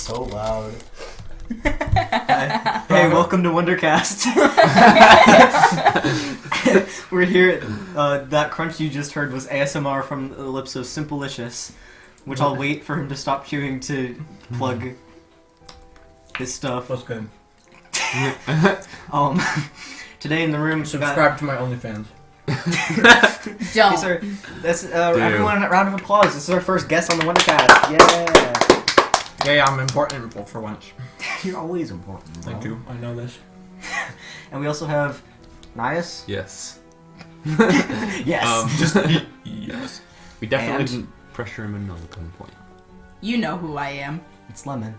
so loud. Hey, welcome to Wondercast. We're here. That crunch you just heard was ASMR from the lips of Simpalicious, which I'll wait for him to stop chewing to plug his stuff. That's good. Today in the room, Subscribe to my OnlyFans. Don't. Everyone, a round of applause. This is our first guest on the Wondercast. Yeah. Yeah, I'm important for once. You're always important. Bro. Thank you. I know this. And we also have Nias. Yes. Yes. Yes. We definitely didn't pressure him into the gunpoint. You know who I am. It's Lemon.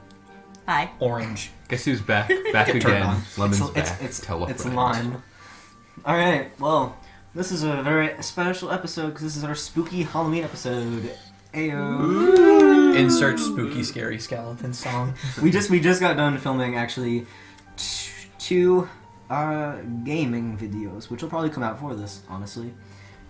Hi. Orange. Guess who's back? Back Get turned again. on. Lemon's back. It's Telephone. Lime. Alright, well, this is a very special episode because this is our spooky Halloween episode. Ayo. Insert spooky scary skeleton song. We just got done filming actually two gaming videos, which will probably come out for this, honestly.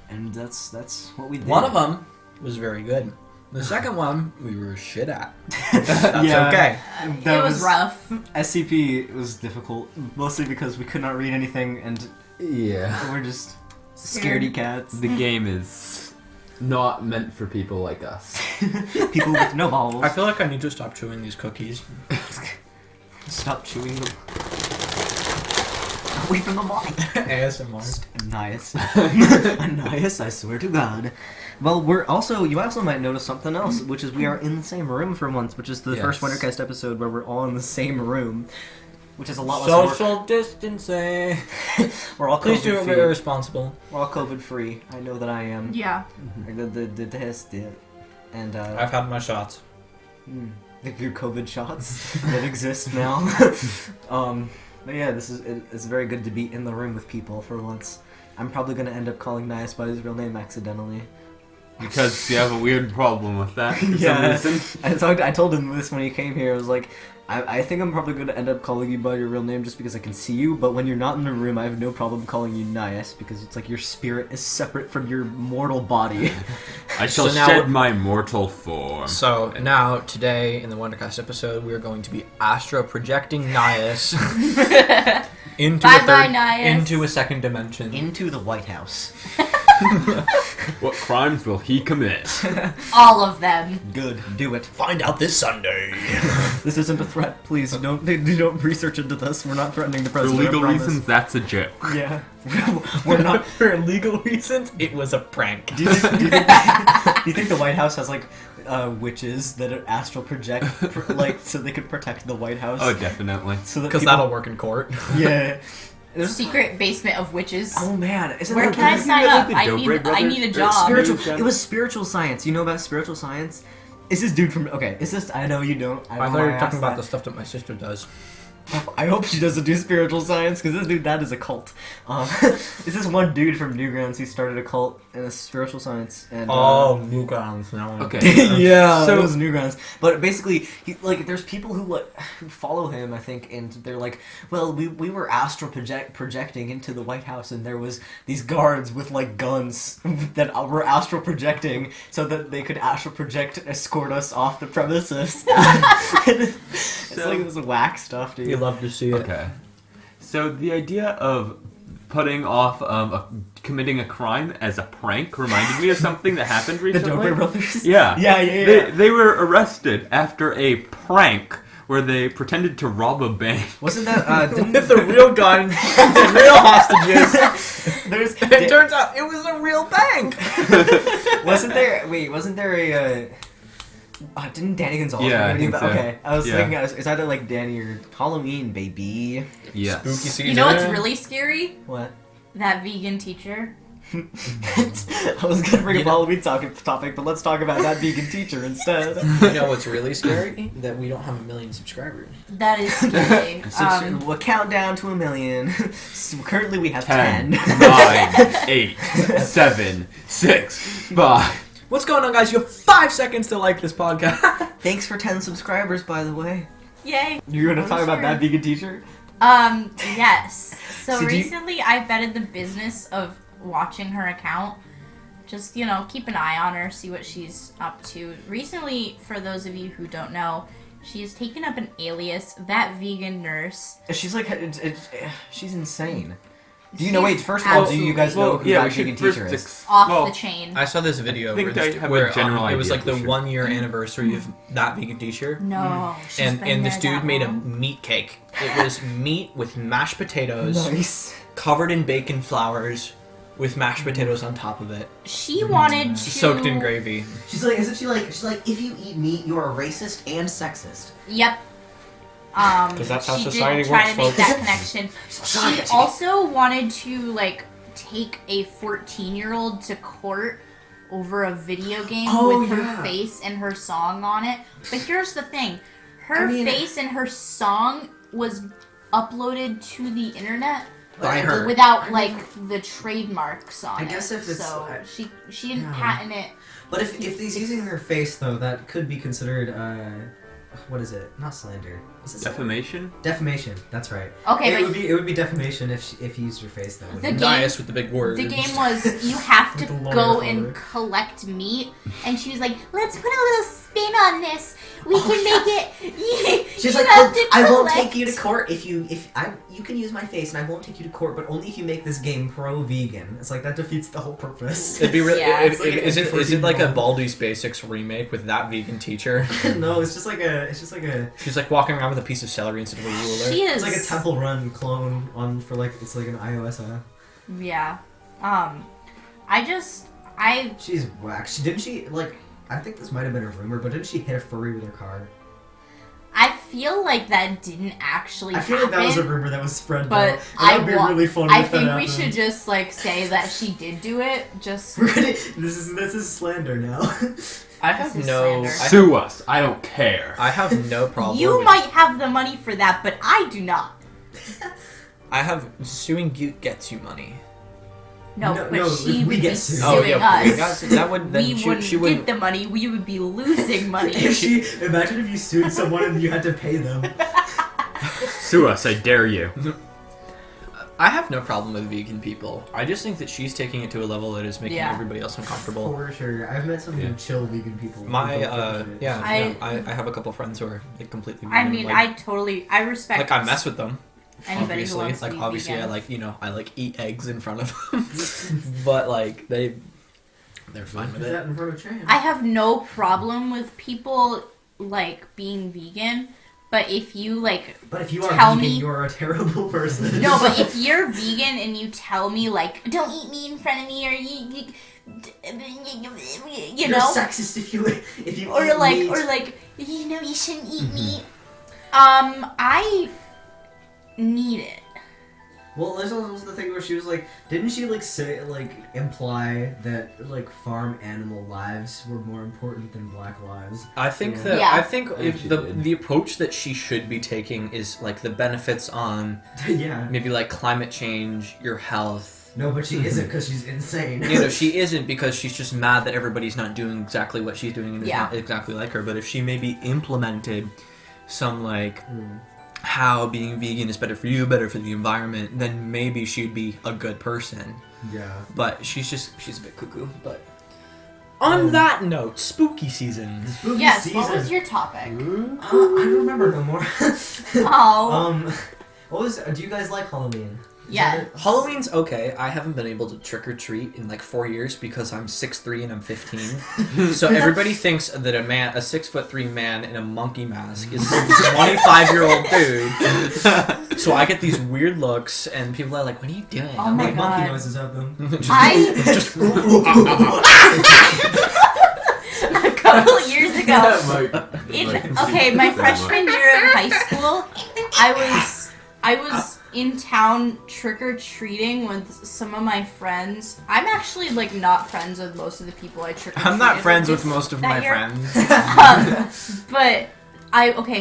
And that's what we did. One of them was very good. The second one we were shit at. That's okay. That It was rough. SCP was difficult, mostly because we could not read anything and Yeah. we're just scaredy cats. The game is not meant for people like us. People with no balls. I feel like I need to stop chewing these cookies. Stop chewing them. Away from the mic. ASMR. Nice. Nice, I swear to God. Well, you also might notice something else, which is we are in the same room for once, which is the first Wondercast episode where we're all in the same room, which is a lot less work. Social distancing. We're all Please do it COVID-free. very responsible. We're all COVID-free. I know that I am. Yeah. I did the test, yeah. And, I've had my shots. your COVID shots that exist now. But yeah, it's very good to be in the room with people for once. I'm probably going to end up calling Nias by his real name accidentally. Because you have a weird problem with that for some reason. I told him this when he came here. I was like, I think I'm probably going to end up calling you by your real name just because I can see you, but when you're not in the room, I have no problem calling you Nias because it's like your spirit is separate from your mortal body. I shall shed my mortal form. So now, today, in the Wondercast episode, we are going to be astro projecting Nias into into a second dimension. Into the White House. What crimes will he commit? All of them. Good, do it. Find out this Sunday. This isn't a threat, please. Don't research into this. We're not threatening the For president. legal I promise. reasons, that's a joke. Yeah, we're not. For legal reasons, it was a prank. Do you think the White House has like witches that astral project like so they could protect the White House? Oh, definitely. So that Because people- that'll work in court. Yeah. Secret basement of witches. Oh man, isn't Where that can I sign up? the I Dobrik need a brothers? job. It was spiritual science. You know about spiritual science? Is this dude from? Okay, is this? I know you don't. I thought you were talking about the stuff that my sister does. I hope she doesn't do spiritual science, because this dude, that is a cult. Is this one dude from Newgrounds who started a cult in a spiritual science? And, Newgrounds. Now Okay. yeah, So- it was Newgrounds. But basically, there's people who follow him, I think, and they're like, well, we were astral projecting into the White House, and there was these guards with like guns that were astral projecting so that they could astral project and escort us off the premises. It's like this whack stuff, dude. You love to see it. Okay. So the idea of putting off committing a crime as a prank reminded me of something that happened The recently. Dobrik brothers? Yeah. Yeah. They were arrested after a prank where they pretended to rob a bank. Wasn't that, With a real gun and real hostages. It turns out it was a real bank. wasn't there a, didn't Danny Gonzalez? Yeah, I think so. Okay, I was Yeah. thinking it's either like Danny or Halloween, baby. Yes. Spooky season. You know what's really scary? What? That vegan teacher. I was gonna bring up a Halloween topic, but let's talk about that vegan teacher instead. You know what's really scary? That we don't have 1 million subscribers. That is scary. We'll count down to 1 million. So currently we have 10, 10. 9, 8, 7, 6, 5. What's going on, guys? You have 5 seconds to like this podcast. Thanks for 10 subscribers, by the way. Yay. You're gonna talk about sure. that vegan teacher? Yes. So So do you- recently I betted the business of watching her account. Just, keep an eye on her, see what she's up to. Recently, for those of you who don't know, She has taken up an alias, that vegan nurse. She's like, she's insane. Do you know? Wait, first of all, do you guys know who yeah, that vegan teacher is? Off the chain. I saw this video I think I have where a general it was idea like the for sure. 1 year anniversary of that vegan teacher. No. And this dude made a meat cake. It was meat with mashed potatoes, Nice. covered in bacon flowers, with mashed potatoes on top of it, She wanted to... soaked in gravy. She's like, isn't she like? She's like, if you eat meat, you are racist and sexist. Yep. 'Cause that's how she society did try works, to make folks. that connection. She also wanted to, like, take a 14-year-old to court over a video game with her face and her song on it. But here's the thing. Her face and her song was uploaded to the internet By her. without, like, the trademarks on it. I guess if it's... So she didn't patent it. But if he's using her face, though, that could be considered, what is it? Not slander. Is it Defamation? Defamation. That's right. Okay, it but would be defamation if he used her face, though. The game- Nice with the big words. the game was you have to With the go lawyer and father. collect meat, and she was like, "Let's put a little spin on this. We can make it." She's you like, have to I won't collect." take you to court if you can use my face and I won't take you to court, but only if you make this game pro-vegan. It's like that defeats the whole purpose. It'd be really. Yeah. Is It's like an it like a N14 Baldi's Basics remake with that vegan teacher? No, it's just like a She's like walking around with a piece of celery instead of a ruler. She is it's like a Temple Run clone it's like an iOS app. Yeah. She's whack. I think this might have been a rumor, but didn't she hit a furry with her car? I feel like that didn't actually I feel happen. like that was a rumor that was spread But out. That would be really funny I if that think we happened. should just like say that she did do it. Just This is slander now. I have This is no. slander. Sue us. I don't care. I have no problem. you with- might have the money for that, but I do not. I have suing you gets you money. No, No, but no, she if we would get be sued. suing Oh yeah, us. guys, that would then We she wouldn't would. get the money. We would be losing money. Imagine if you sued someone and you had to pay them. Sue us. I dare you. I have no problem with vegan people. I just think that she's taking it to a level that is making Yeah. everybody else uncomfortable. For sure. I've met some Yeah. chill vegan people. My who don't give a shit. yeah, I- I have a couple friends who are like completely I vegan. mean, like, I respect. like I mess with them. anybody who Obviously, wants to like be obviously, vegan. I like eat eggs in front of them, but like they're fine with Is it. that in front of Tran? I have no problem with people like being vegan, but if you like But if you are tell vegan, me- you are a terrible person. no, but if you're vegan and you tell me like don't eat meat in front of me or you You're know, sexist if you or eat like meat. or like you know you shouldn't eat meat. I need it. Well, this was the thing where she was like, didn't she like say like imply that like farm animal lives were more important than black lives? I think Yeah. that Yeah. I think I if think she the did. the approach that she should be taking is like the benefits on Yeah. maybe like climate change, your health. No, but she isn't because she's insane. You know, she isn't because she's just mad that everybody's not doing exactly what she's doing and is Yeah. not exactly like her. But if she maybe implemented some like Mm. how being vegan is better for you, better for the environment, then maybe she'd be a good person. Yeah. But she's a bit cuckoo. But on that note, spooky season. Spooky Yes. season. What was your topic? I don't remember no more. Oh, What was? Do you guys like Halloween? Is Yeah. that it? Halloween's okay. I haven't been able to trick or treat in like 4 years because I'm 6'3" and I'm 15. So everybody thinks that a 6'3" man in a monkey mask is a 25-year-old dude. So I get these weird looks, and people are like, "What are you doing?" Oh I'm my Make like, monkey God. noises at them. just a couple years ago. My freshman year of high school, I was in town trick or treating with some of my friends. I'm actually like not friends with most of the people I trick or treated. I'm not friends with most of my that year. friends. But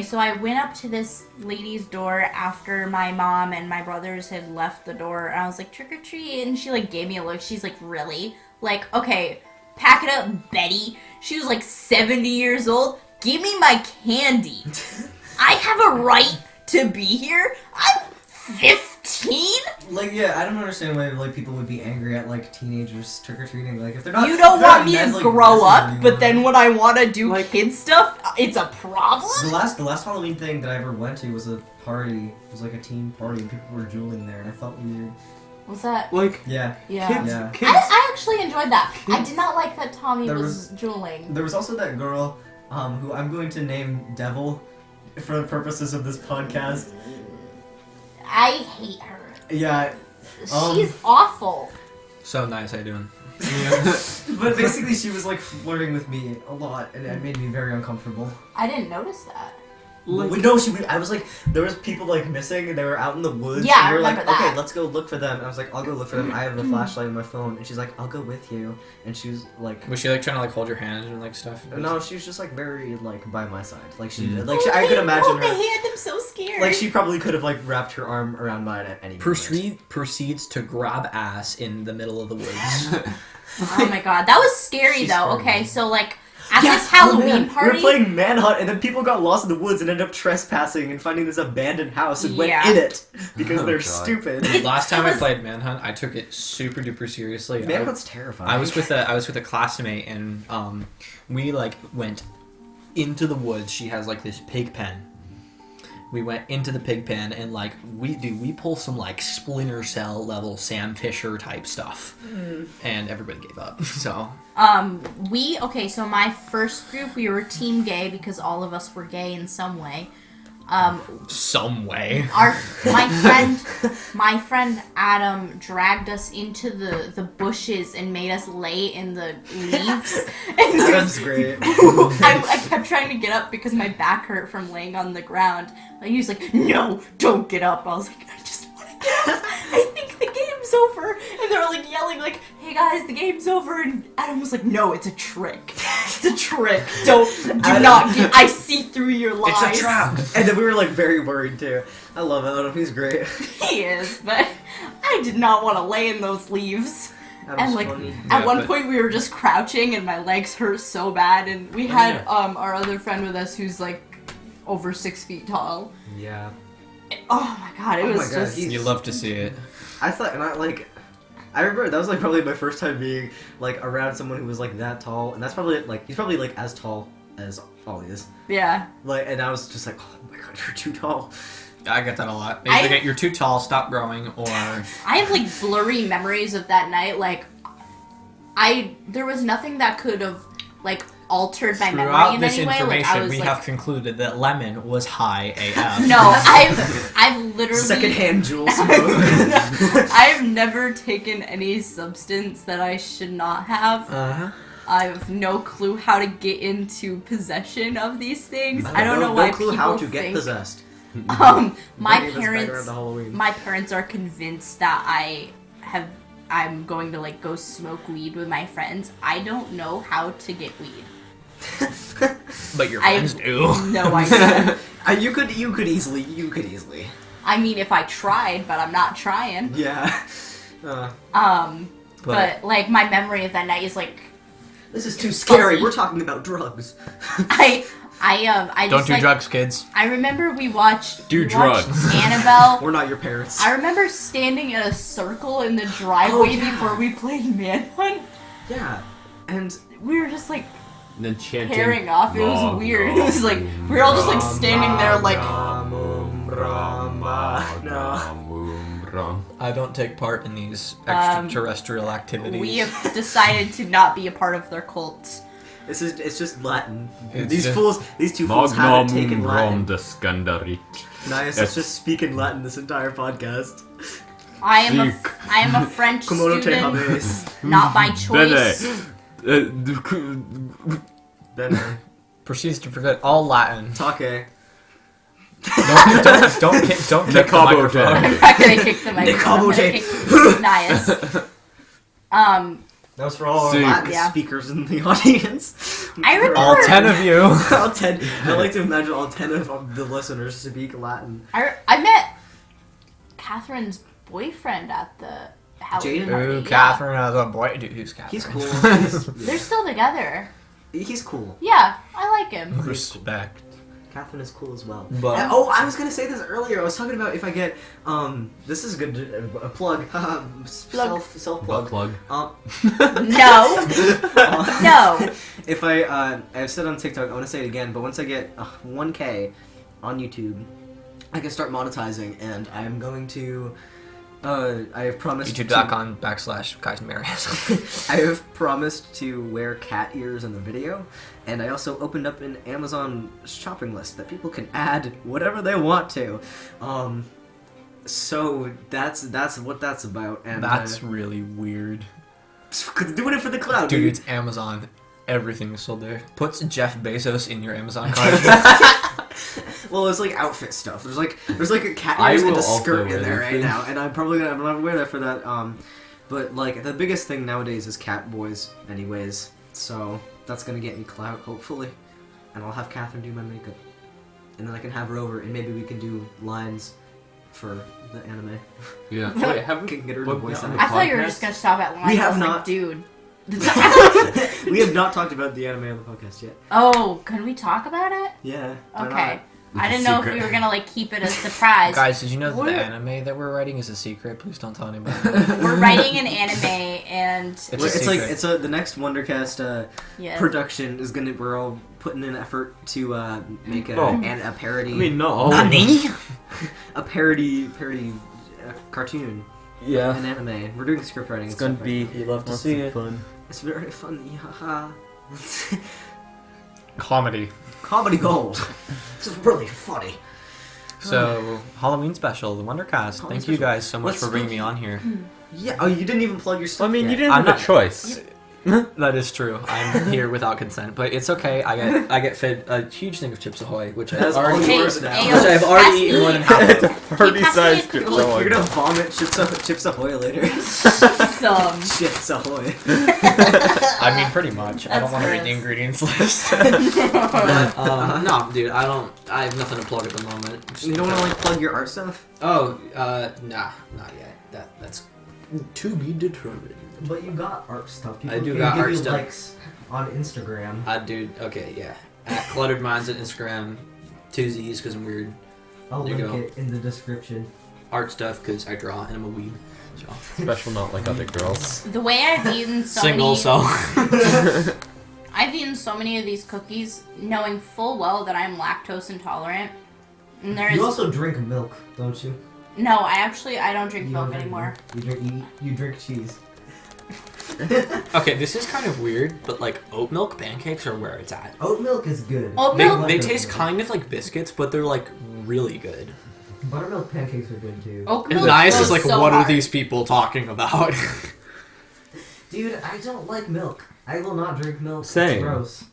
so I went up to this lady's door after my mom and my brothers had left the door, and I was like, trick or treat, and she like gave me a look. She's like, really? Like, okay, pack it up, Betty. She was like 70 years old. Give me my candy. I have a right to be here. I'm 15? Like, yeah, I don't understand why like people would be angry at like teenagers trick or treating. Like, if they're not, You don't if they're want not me mess- to like, grow messing up, with but anyone. then when I want to do Like- kid stuff, it's a problem? The last Halloween thing that I ever went to was a party. It was like a teen party, and people were dueling there, and I felt weird. Was that? Like, Yeah. Yeah. kids, Yeah. kids. I actually enjoyed that. I Kids- did not like that Tommy There was drooling. There was also that girl, who I'm going to name Devil, for the purposes of this podcast. I hate her. Yeah. She's awful. So nice, how you doing? But basically, she was like flirting with me a lot, and it made me very uncomfortable. I didn't notice that. Like- No, I was like, there was people like missing, and they were out in the woods. Yeah, and I we were like, remember that. okay, let's go look for them. And I was like, I'll go look for them. I have a flashlight on my phone, and she's like, I'll go with you. And she was like, Was she like trying to like hold your hand and like stuff? no, she was just like very like by my side. Like she, Mm. like she, I could imagine hold her. my hand, I'm so scared. Like she probably could have like wrapped her arm around mine at any moment. Proceeds to grab ass in the middle of the woods. Oh my god, that was scary She's though. scary. Okay, so like at Yes! this Halloween Oh, man. party, We were playing Manhunt, and then people got lost in the woods and ended up trespassing and finding this abandoned house and Yeah. went in it because Oh, they're God. stupid. Last time It I was- played Manhunt, I took it super duper seriously. Manhunt's terrifying. I was with a classmate and we like went into the woods. She has like this pig pen. We went into the pig pen and like we pull some like Splinter Cell level Sam Fisher type stuff, and everybody gave up. So so my first group, we were team gay because all of us were gay in some way. some way. My friend Adam dragged us into the bushes and made us lay in the leaves. And Adam's great. I kept trying to get up because my back hurt from laying on the ground. And he was like, "No, don't get up." I was like, "I just want to get up. I think the game's over." And they were like yelling like, "Hey guys, the game's over." And Adam was like, "No, it's a trick. It's a trick. Do not get. I see through your lies." It's a trap. And then we were like very worried too. I love Adam. He's great. He is, but I did not want to lay in those leaves. Adam's And like funny. at Yeah, one but- point we were just crouching and my legs hurt so bad, and we had our other friend with us who's like over 6 feet tall. Yeah. Oh my god, it Oh was my God, just he's- You love to see it. I thought, and I remember that was like probably my first time being like around someone who was like that tall, and that's probably like he's probably like as tall as Ollie is. yeah. Like, and I was just like, oh my god, you're too tall. I get that a lot. I- Either get you're too tall, stop growing, or I have like blurry memories of that night. Like there was nothing that could have like altered my memory throughout in this any way. information, Like I was we like, have concluded that Lemon was high AF. no, I've literally Secondhand jewel smoke. I've never taken any substance that I should not have. Uh-huh. I have no clue how to get into possession of these things. I don't know no why clue people how to get think. possessed. My Bringing this back around parents, to Halloween. my parents are convinced that I'm going to like go smoke weed with my friends. I don't know how to get weed. But your I friends do. No idea. You could easily. I mean, if I tried, but I'm not trying. Yeah. But like my memory of that night is like This is too scary. Fuzzy. We're talking about drugs. I Don't just, do like, drugs, kids. I remember we watched Do we watched drugs. Annabelle. We're not your parents. I remember standing in a circle in the driveway yeah. before we played Manhunt. Yeah. And We were just like And then chanting. pairing off. It was weird. It was like we were all just like standing there like no. I don't take part in these extraterrestrial activities. we have decided to not be a part of their cults. It's just Latin. It's These just- two fools haven't taken Magnum Latin. rom descandarit. Nice. It's just speaking Latin this entire podcast. I am Zeke. a French Komodo te student, habes. not by choice. Bene. Proceeds to forget all Latin. Take. Don't kick the Nicabo microphone. Day. I'm not gonna kick the microphone. I'm gonna Nicabo kick Nias. That was for all our Zeke. Latin Yeah. speakers in the audience. I remember. All 10 of you. all 10. I like to imagine all 10 of the listeners speak Latin. I met Catherine's boyfriend at the Halloween Jaden? party. Ooh, yeah. Catherine has a boy. Dude, who's Catherine? He's cool. They're still together. He's cool. Yeah, I like him. Respect. Catherine is cool as well. But I was gonna say this earlier. I was talking about if I get this is good a plug. Self Butt plug. plug. No. No. If I've said on TikTok, I want to say it again, but once I get 1K on YouTube, I can start monetizing, and I'm going to. I have promised. YouTube.com/Guys and Marius. I have promised to wear cat ears in the video, and I also opened up an Amazon shopping list that people can add whatever they want to. So that's what that's about, and That's really weird. doing it for the cloud, Dude, dude. it's Amazon. Everything is sold there. Puts Jeff Bezos in your Amazon cart. Well, it's like outfit stuff. There's like a cat I ears and will a skirt also in there wear right this. now, and I'm gonna wear that for that. But like the biggest thing nowadays is cat boys, anyways. So that's gonna get me clout, hopefully, and I'll have Catherine do my makeup, and then I can have her over, and maybe we can do lines for the anime. Yeah. Wait, have we Can get her to booked voice that on it. the I thought you were podcast? just gonna stop at lines. We have I was like, not. dude. We have not talked about the anime on the podcast yet. Oh, can we talk about it? Yeah. why Okay. not? I It's a didn't know if secret. we were gonna like keep it a surprise. Guys, did you know that We're- the anime that we're writing is a secret? Please don't tell anybody. We're writing an anime, and It's a It's like secret. the next Wondercast yeah. production is gonna. We're all putting in effort to make a Oh. a parody. I mean, not all. of them. A parody cartoon, Yeah. an anime. We're doing script writing. It's and gonna stuff be. right You love to lots see of it. Fun. now. It's very fun. Haha. Comedy. Comedy gold. This is really funny. So, Halloween special, the Wondercast. Halloween Thank you special. guys so much What's for bringing me on here. Yeah. Oh, you didn't even plug your stuff. I mean, yet. you didn't I'm have a not- choice. That is true. I'm here without consent, but it's okay. I get fed a huge thing of Chips Ahoy, which I've That's all already Hey, yours now. Ayo, which I've already pass eaten me- more than half It's a of. party-sized You're Chips gonna- Ahoy. You're gonna vomit Chips Ahoy later. Some. Chips Ahoy. I mean, pretty much. I don't That's want to read the gross. ingredients list. But, no, dude, I have nothing to plug at the moment. Just- You don't want to like plug your art stuff, Oh, nah, not yet. That's to be determined. but you got art stuff. I do got art stuff. Likes on Instagram. Dude, okay, yeah. At Cluttered Minds on Instagram, 2 Z's because I'm weird. I'll There you link it in the description. Art stuff because I draw and I'm a weeb. So. Special not like other girls. The way I've eaten so Single, many, so. I've eaten so many of these cookies, knowing full well that I'm lactose intolerant. And there is You also drink milk, don't you? no, I don't drink You milk don't drink anymore. milk. You drink cheese. Okay, this is kind of weird, but like oat milk pancakes are where it's at. Oat milk is good. Oat They, milk. they taste kind of like biscuits, but they're like really good. Buttermilk pancakes are good too. Oat And milk Nias is goes like, so what hard. are these people talking about? Dude, I don't like milk. I will not drink milk. Same. It's gross.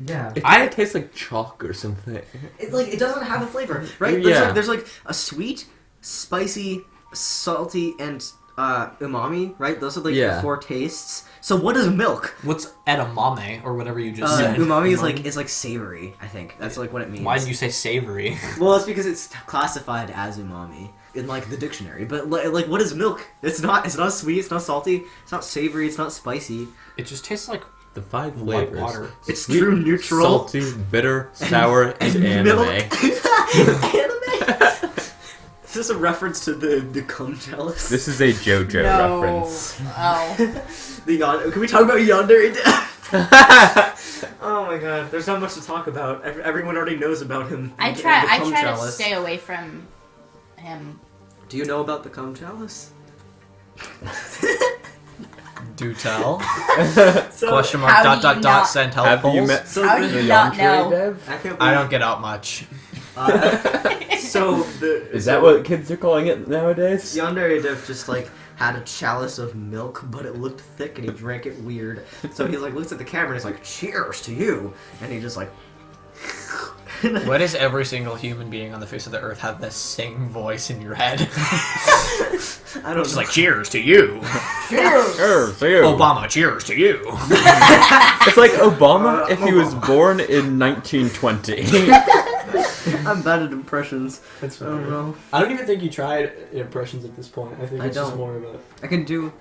Yeah. It kind of tastes like chalk or something. It's like it doesn't have a flavor, right? Yeah. There's like a sweet, spicy, salty, and umami, right? Those are like Yeah. the 4 tastes. So what is milk? What's edamame or whatever you just said? Umami is like savory. I think that's like what it means. Why did you say savory? Well, it's because it's classified as umami in like the dictionary. But like, what is milk? It's not sweet. It's not salty. It's not savory. It's not spicy. It just tastes like The 5 white flavors. water. It's Sweet, true neutral. salty, bitter, sour, and milk. anime. Anime. Is this a reference to the cum chalice? This is a JoJo No. reference. Oh. Can we talk about Yonder? Oh my god, there's not much to talk about. Everyone already knows about him. I The try cum to chalice. stay away from him. Do you know about the cum chalice? Do tell. So, Question mark How dot do dot you dot not- send help Have you polls. met So How do the, you not Yontre, know? Dev? I can't I believe- don't get out much. So the Is that what kids are calling it nowadays? Yonder just like had a chalice of milk, but it looked thick and he drank it weird. So he like looks at the camera and he's like, "Cheers to you," and he just like. Why does every single human being on the face of the earth have the same voice in your head? I don't Just know. like, cheers to you. Sure, so you. Obama, cheers to you. It's like Obama if he was born in 1920. I'm bad at impressions. That's I don't know. I don't even think you tried impressions at this point. I think I it's just don't. more of a... I can do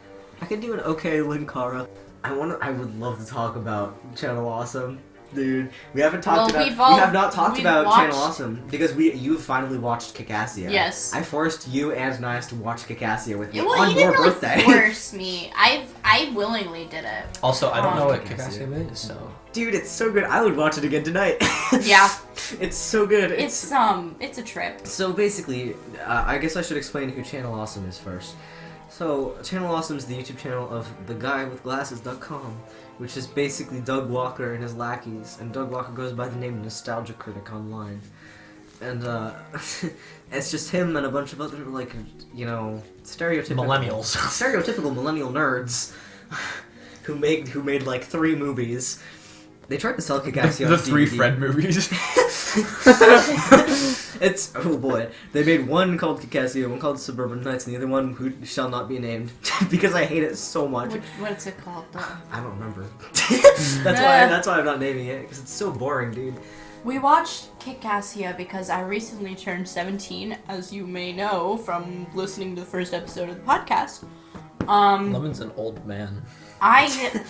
an okay Linkara. I would love to talk about Channel Awesome. Dude, we haven't talked Well, about. We have not talked we've about watched- Channel Awesome because you finally watched Kickassia. Yes. I forced you and Nias to watch Kickassia with me Well, on you your didn't birthday. really force me. I willingly did it. Also, I don't know what Kickassia. Kickassia is, so. Dude, it's so good. I would watch it again tonight. Yeah. It's so good. It's a trip. So basically, I guess I should explain who Channel Awesome is first. So, Channel Awesome is the YouTube channel of theguywithglasses.com, which is basically Doug Walker and his lackeys, and Doug Walker goes by the name Nostalgia Critic online. And, it's just him and a bunch of other, like, you know, stereotypical millennial nerds who made like 3 movies. They tried to sell Kickassia on The 3 DVD. Fred movies. It's oh boy. They made one called Kickassia, one called Suburban Nights, and the other one who shall not be named because I hate it so much. What's it called though? I don't remember. That's why I'm not naming it because it's so boring, dude. We watched Kickassia because I recently turned 17, as you may know from listening to the first episode of the podcast. Lemon's an old man. I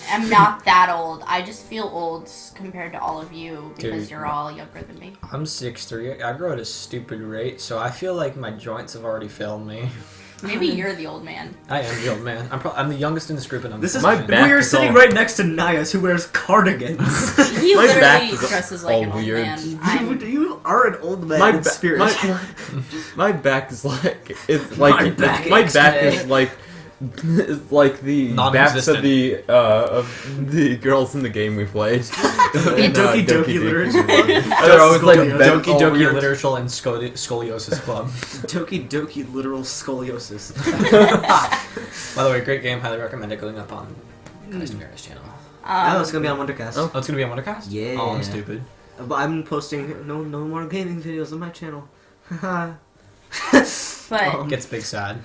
am not that old. I just feel old compared to all of you because Dude. you're all younger than me. I'm 6'3". I grow at a stupid rate, so I feel like my joints have already failed me. Maybe you're the old man. I am the old man. I'm the youngest in this group, and I'm This is My the back we are is sitting all- right next to Nias who wears cardigans. He My back literally is dresses like an all old weird. man. You are an old man My in ba- spirit. my back is like it's like My back my aches, back man. is like it's like the backs of the girls in the game we played. In, Doki Doki Literature Club. They're always like Scoliosis. bent Doki Doki over. Literature and Scoliosis Club. Doki Doki literal scoliosis. By the way, great game. Highly recommend it. Going up on Kai's channel. Oh, it's gonna be on Wondercast. Oh, it's gonna be on Wondercast? Yeah. Oh, I'm stupid. But I'm posting no more gaming videos on my channel. Haha. But Gets big sad.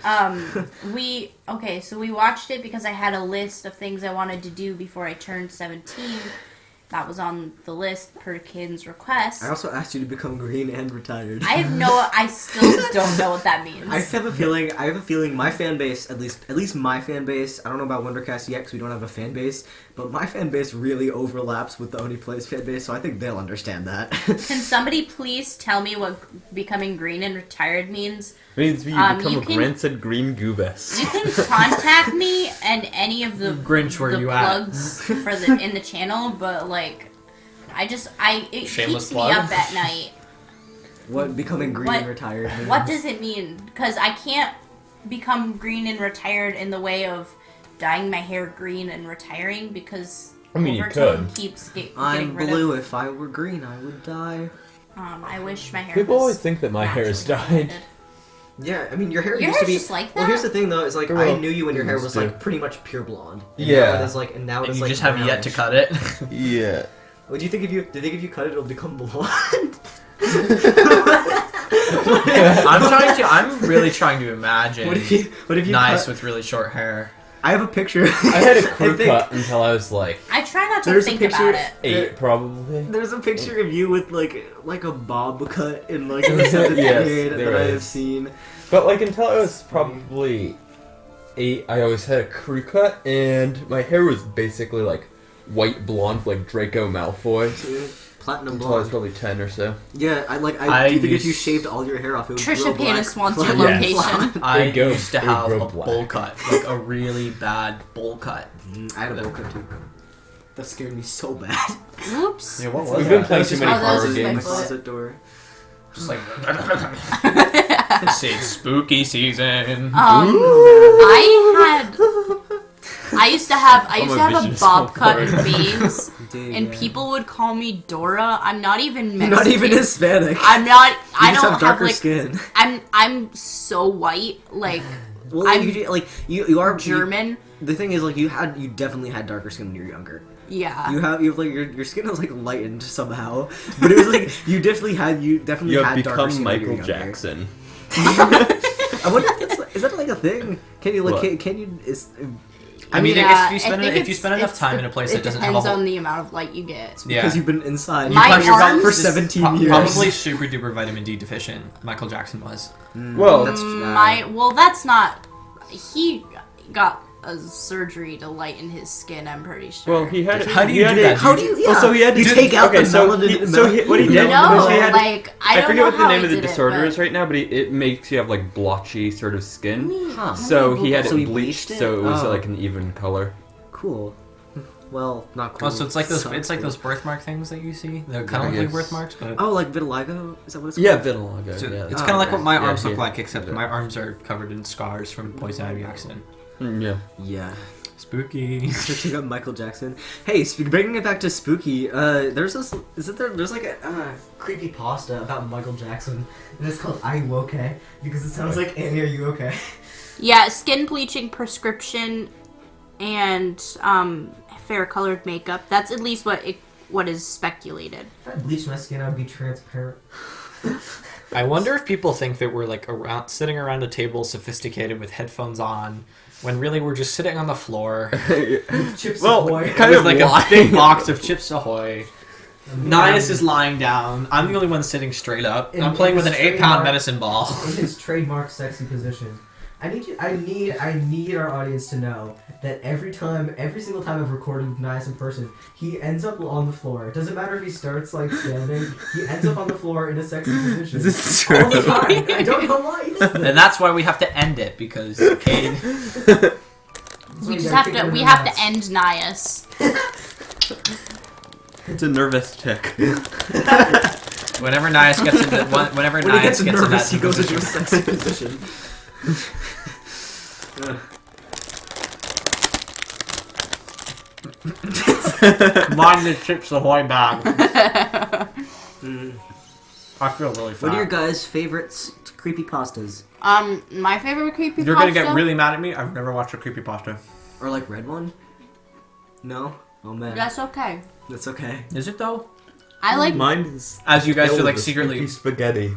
we watched it because I had a list of things I wanted to do before I turned 17. That was on the list per Kin's request. I also asked you to become green and retired. I still don't know what that means. I have a feeling my fan base, at least my fan base, I don't know about Wondercast yet because we don't have a fan base, but my fan base really overlaps with the Oni Plays fan base, so I think they'll understand that. Can somebody please tell me what becoming green and retired means? It means you become you a can- rancid green goobus. You can contact me and any of the Grinch, where the you at? plugs for in the channel, but like, it Shameless keeps plug? me up at night. What becoming green What- and retired means. What does it mean? Because I can't become green and retired in the way of dyeing my hair green and retiring because I mean, you overtone could. keeps getting I'm rid blue. of. If I were green, I would die. I wish my hair. People was always think that my hair is naturally dyed. dyed. Yeah, I mean, your hair Your used to hair's be. just like that. Well, here's the thing, though. Is like I Well, knew you when your hair used was to. like pretty much pure blonde. And Yeah. Now it is like, and now And it's you like just have yet to brownish. cut it. Yeah. What do you think if you? Do you think if you cut it, it'll become blonde? I'm really trying to imagine What if you? nice cut, with really short hair. I have a picture. I had a crew think- cut until I was like I try not to There's a think picture- about it. 8, probably. There's a picture of you with like a bob cut in like the seventh Yes, grade there that I have is. seen. But like until I was probably 8, I always had a crew cut, and my hair was basically like white blonde, like Draco Malfoy. Platinum Until I was blonde. probably 10 or so. Yeah, I do you think if you shaved all your hair off, it would Trisha grow black? Penis wants your Platinum location. blonde? I It'd go- used to it would have grow a black. bowl cut, like a really bad bowl cut. I had a bowl cut too. That scared me so bad. Oops. Yeah, what was We've been that? playing That was too just many my horror closet. my games. closet door. Just like it's spooky season. I used to have I'm a a vicious bob cut in horror. memes, Dude, and yeah. people would call me Dora. I'm not even You're Mexican. not even Hispanic. I'm not. You I just don't have darker like. skin. I'm so white. Like Well, I'm you are German. The thing is, like, you definitely had darker skin when you were younger. Yeah. You have like your skin was like lightened somehow, but it was like you definitely had You have darker become skin when you were Michael younger. Jackson. I wonder if is that like a thing? Can you like What? can you is I mean, Yeah, if you spend I think if you spend enough it's time the- in a place it that doesn't have a depends whole, on the amount of light you get. yeah, because you've been inside My you've been arms- for 17 years. probably super duper vitamin D deficient. Michael Jackson was. Well, That's That's not. He got a surgery to lighten his skin. I'm pretty sure. Well, he had. How do he you had do it- that? How do you? Yeah. Well, so he had you to take out the so melanin. what he did no, was he had. like I don't forget know what the how name he of the did disorder it, is right now, but it makes you have like blotchy sort of skin. Huh. So he had So it he bleached, bleached it? so it was Oh. like an even color. Cool. Well, not cool. Oh, so it's like those. Sucks, It's like cool. those birthmark things that you see. They're kind I of like guess. birthmarks, but Oh, like vitiligo? Is that what it's Yeah, called? vitiligo. so yeah. it's Oh, kind of like okay. what my Yeah, arms look yeah. like, except my arms are covered in scars from poison ivy accident. Yeah. Yeah. Spooky. Searching up Michael Jackson. Hey, bringing it back to spooky. There's this. There's like a creepy pasta about Michael Jackson, and it's called "Are You Okay?" because it sounds like "Annie, are you okay?" Yeah, skin bleaching prescription and fair colored makeup. That's at least what is speculated. If I bleached my skin, I'd be transparent. I wonder if people think that we're like sitting around a table, sophisticated with headphones on, when really we're just sitting on the floor Chips Well, Ahoy. kind with of like why? a big box of Chips Ahoy. Nias is lying down. I'm the only one sitting straight up. In I'm playing with an his 8-pound trademark- medicine ball. in his trademark sexy position. I need our audience to know that every single time I've recorded with Nias in person, he ends up on the floor. It doesn't matter if he starts like standing, he ends up on the floor in a sexy position. This is All the true. time. I don't know why he does that. And that's why we have to end it, because Cade... We just have to end Nias. It's a nervous tick. Whenever Nias gets into... Whenever When he Nias gets gets in nervous, that he goes into position. a sexy position. Mind the Chips Ahoy bag. I feel really fat. What are your guys' favorite creepy pastas? My favorite creepy You're gonna get really mad at me? I've never watched a creepypasta. Or like red one? No? Oh man. That's okay. That's okay. Is it though? I like Mine is. As you guys filled are like with secretly... spooky spaghetti.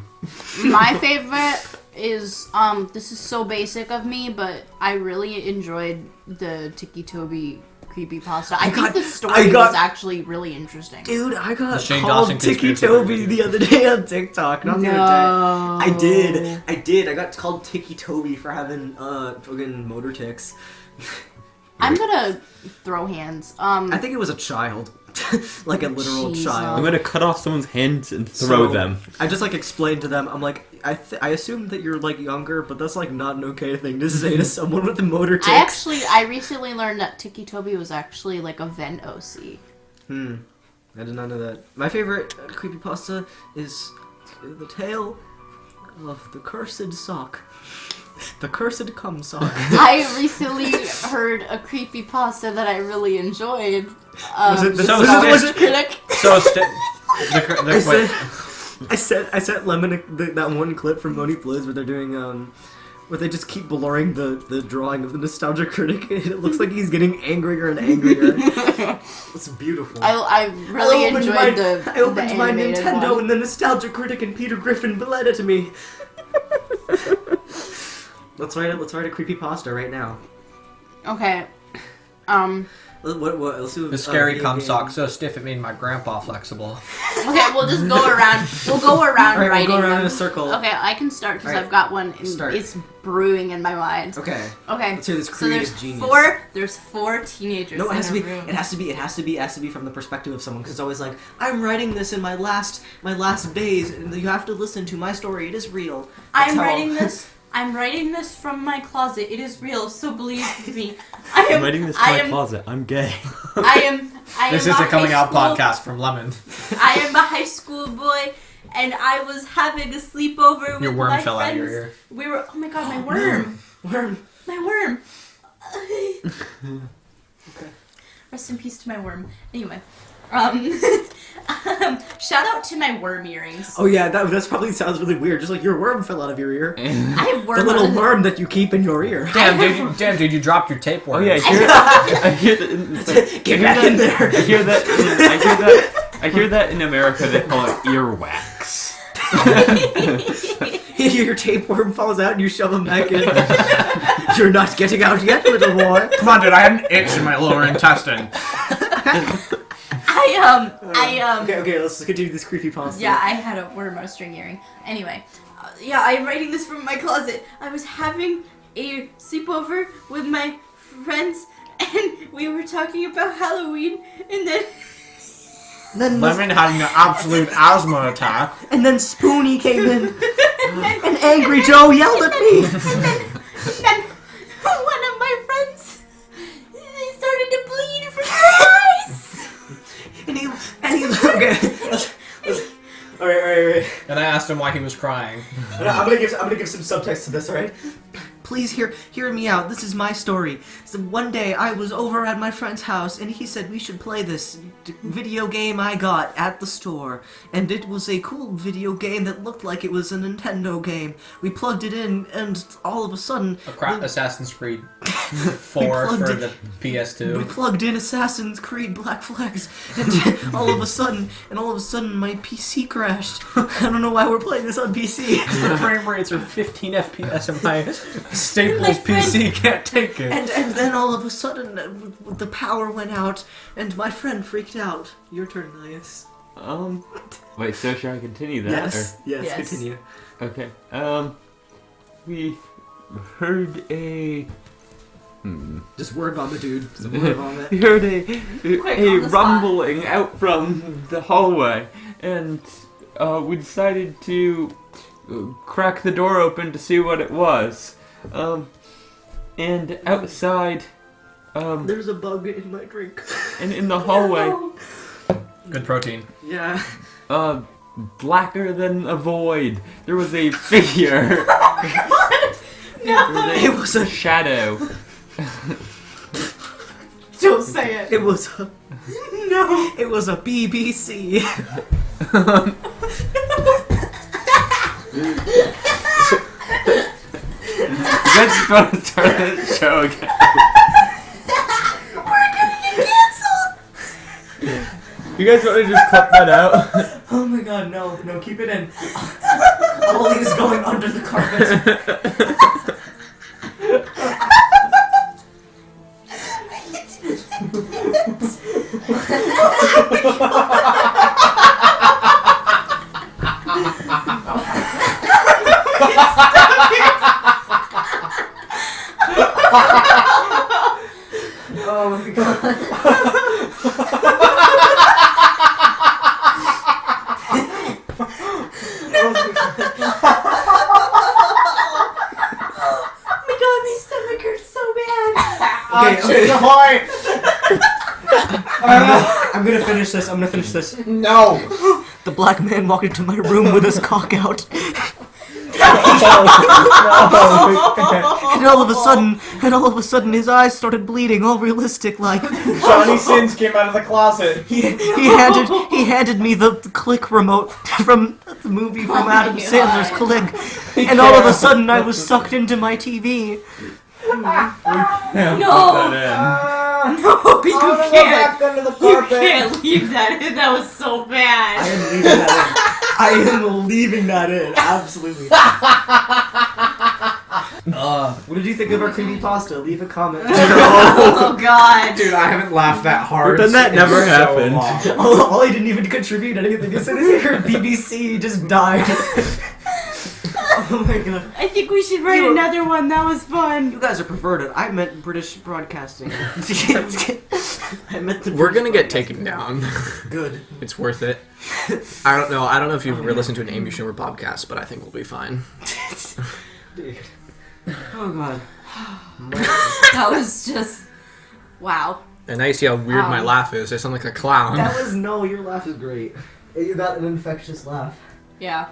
my favorite is this is so basic of me, but I really enjoyed the Tiki Toby creepypasta. I think the story was actually really interesting. Dude, I got The Shane called Dawson Tiki conspiracy Toby theory. the other day on TikTok. Not the other day. No. I did. I got called Tiki Toby for having fucking motor tics. I'm gonna throw hands. I think it was a child. Like a literal Jeez, I'm child. gonna cut off someone's hands and throw So, them. I just like explained to them. I'm like, I assume that you're like younger, but that's like not an okay thing to say to someone with a motor tics. I recently learned that Tiki Toby was actually like a vent OC. I did not know that. My favorite creepypasta is the tale of the cursed sock. The cursed cum sock. I recently heard a creepypasta that I really enjoyed. Was it the- So was it- Critic. So, I sent Lemon that one clip from Moni Blizz where they're doing where they just keep blurring the drawing of the Nostalgia Critic, and it looks like he's getting angrier and angrier. It's beautiful. I really enjoyed I opened the my animated Nintendo, one. and the Nostalgia Critic and Peter Griffin bled it to me. Let's write a creepypasta right now. Okay. Let's do the scary video cum game. sock so stiff it made my grandpa flexible. Okay, we'll just go around. We'll go around Alright, writing we'll go around them. in a circle. Okay, I can start because Alright, I've got one. start. It's brewing in my mind. Okay. Okay. Let's hear this So creative there's genius. There's four teenagers. No, it in has to a be. room. It has to be from the perspective of someone. Because it's always like, I'm writing this in my last days, and you have to listen to my story. It is real. That's I'm how- writing this from my closet. It is real, so believe me. I'm writing this in my closet. I'm gay. I am This a is a coming high out school- podcast from Lemon. I am a high school boy, and I was having a sleepover with Your worm my fell out of friends. your ear. We were. Oh my god, my worm! Worm. My worm. Rest in peace to my worm. Anyway, shout out to my worm earrings. Oh yeah, that's probably sounds really weird. Just like your worm fell out of your ear. I have worm. The little on- worm that you keep in your ear. Damn, dude, you dropped your tapeworm. Oh yeah, I hear that. Get back in there. I hear that in America they call it earwax. Your tapeworm falls out and you shove him back in. You're not getting out yet, little boy. Come on, dude, I had an itch in my lower intestine. Okay, let's continue this creepy pasta. Yeah, I had a worm on a string earring. Anyway, yeah, I'm writing this from my closet. I was having a sleepover with my friends, and we were talking about Halloween, and then Lemon having an absolute asthma attack. And then Spoonie came in, and Angry Joe yelled at me. then one of my friends, they started to bleed from their eyes. and he okay. All right. And I asked him why he was crying. I'm gonna give some subtext to this. All right. Please hear me out. This is my story. So one day I was over at my friend's house and he said we should play this video game I got at the store. And it was a cool video game that looked like it was a Nintendo game. We plugged it in and all of a sudden... Assassin's Creed 4 for the PS2. We plugged in Assassin's Creed Black Flags and all of a sudden my PC crashed. I don't know why we're playing this on PC. The frame rates are 15 FPS and my Staples PC can't take it. And then all of a sudden, the power went out, and my friend freaked out. Your turn, Elias. Wait, so should I continue that? Yes, continue. Okay. We heard a... Just word vomit, dude. Just word vomit. We heard Quick, a on the spot. rumbling out from the hallway, and we decided to crack the door open to see what it was. And outside, There's a bug in my drink. and in the hallway, Good protein. Yeah. blacker than a void, there was a figure. No. It was a shadow. Don't say it. It was a... No. It was a BBC. You guys just want to start the show again. We're gonna get canceled. You guys want to just cut that out? Oh my god, no, keep it in. Ollie is going under the carpet. Oh my god. Oh my god, my stomach hurts so bad. Okay. Ahoy! I'm gonna finish this. No! The black man walked into my room with his cock out. And all of a sudden his eyes started bleeding, all realistic like. Johnny Sins came out of the closet. He handed me the click remote from the movie from Oh Adam my Sandler's God. Click. And all of a sudden I was sucked into my TV. No. No, you can't. under the You can't leave that in. That was so bad. I am leaving that in. Absolutely. What did you think of our creepypasta? Leave a comment. Oh god. Dude, I haven't laughed that hard. But then that in never so happened. long. Ollie didn't even contribute anything. As soon as he heard BBC, just died. Oh my god. I think we should write another one. That was fun. You guys are perverted. I meant British broadcasting. I meant the We're British gonna get broadcasting. taken down. Good. It's worth it. I don't know if you've ever listened to an Amy Schumer podcast, but I think we'll be fine. Dude. Oh god. That was just wow. And now you see how weird my laugh is. I sound like a clown. That was your laugh is great. You got an infectious laugh. Yeah.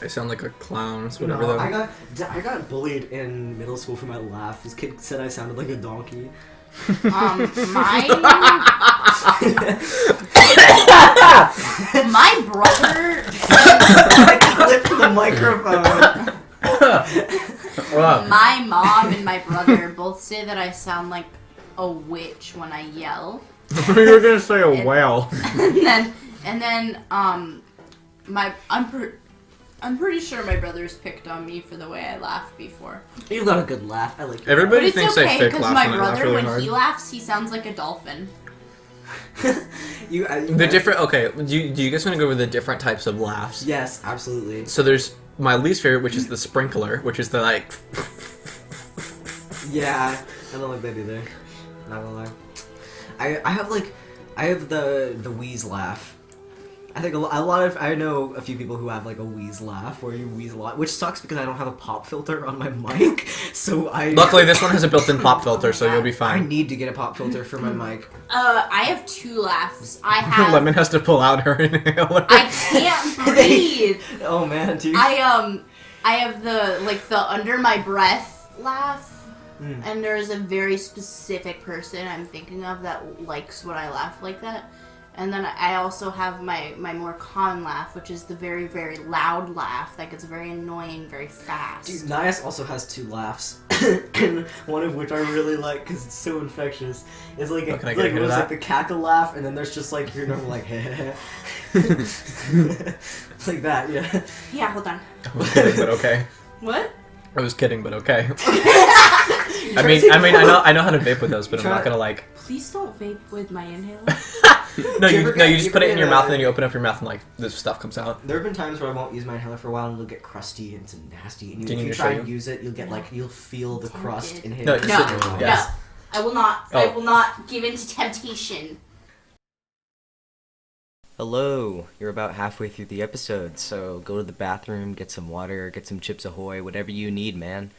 I sound like a clown. It's whatever No, though. I got bullied in middle school for my laugh. This kid said I sounded like a donkey. My brother. I clipped the microphone. My mom and my brother both say that I sound like a witch when I yell. You were gonna say a whale. and then I'm pretty sure my brothers picked on me for the way I laughed before. You got a good laugh. I like it. But Everybody it's thinks okay I fake because laugh my when I laugh brother, really when hard. he laughs, he sounds like a dolphin. The different. Okay, do you guys want to go over the different types of laughs? Yes, absolutely. So there's my least favorite, which is the sprinkler, which is the like. Yeah. I don't like that either. Not gonna lie. I have the wheeze laugh. I think I know a few people who have like a wheeze laugh where you wheeze a lot, which sucks because I don't have a pop filter on my mic. So Luckily, this one has a built-in pop filter, so you'll be I fine. need to get a pop filter for my mic. I have 2 laughs. I have. Lemon has to pull out her inhaler. I can't breathe. Oh man, dude. I have the under my breath laugh. And there's a very specific person I'm thinking of that likes when I laugh like that. And then I also have my more common laugh, which is the very, very loud laugh that gets very annoying very fast. Dude, Nias also has 2 laughs, and one of which I really like because it's so infectious. It's like Can I get a hit of that? like the cackle laugh, and then there's just like your normal like like that, yeah. Yeah, hold on. I was kidding, but okay. What? I was kidding, but okay. I mean, I know how to vape with those, but I'm not gonna like. Please don't vape with my inhaler. No, Do you you ever get- just you put it ever in your get mouth, a- and then you open up your mouth, and like this stuff comes out. There have been times where I won't use my inhaler for a while, and it'll get crusty and it's nasty. And Do you if need you to try show and you? use it, you'll get like you'll feel the crust Tempted. inhale. No, No, just- yes. no, I will not. Oh. I will not give in to temptation. Hello, you're about halfway through the episode, so go to the bathroom, get some water, get some Chips Ahoy, whatever you need, man.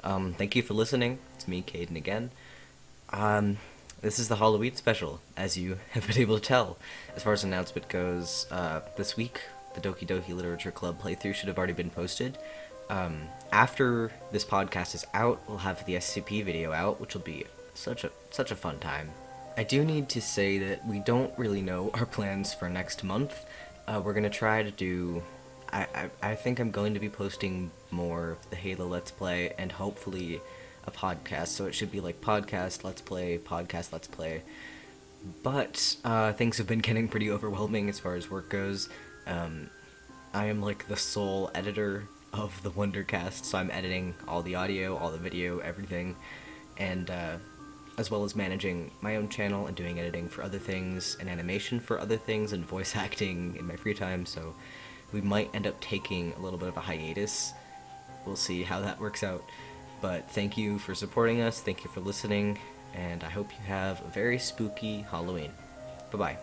Thank you for listening. It's me, Caden, again. This is the Halloween special, as you have been able to tell. As far as announcement goes, this week, the Doki Doki Literature Club playthrough should have already been posted. After this podcast is out, we'll have the SCP video out, which will be such a fun time. I do need to say that we don't really know our plans for next month. We're gonna try to do... I think I'm going to be posting more of the Halo Let's Play, and hopefully a podcast, so it should be like podcast, let's play. But things have been getting pretty overwhelming as far as work goes. I am like the sole editor of the Wondercast, so I'm editing all the audio, all the video, everything, and as well as managing my own channel and doing editing for other things, and animation for other things, and voice acting in my free time, so we might end up taking a little bit of a hiatus. We'll see how that works out. But thank you for supporting us, thank you for listening, and I hope you have a very spooky Halloween. Bye-bye.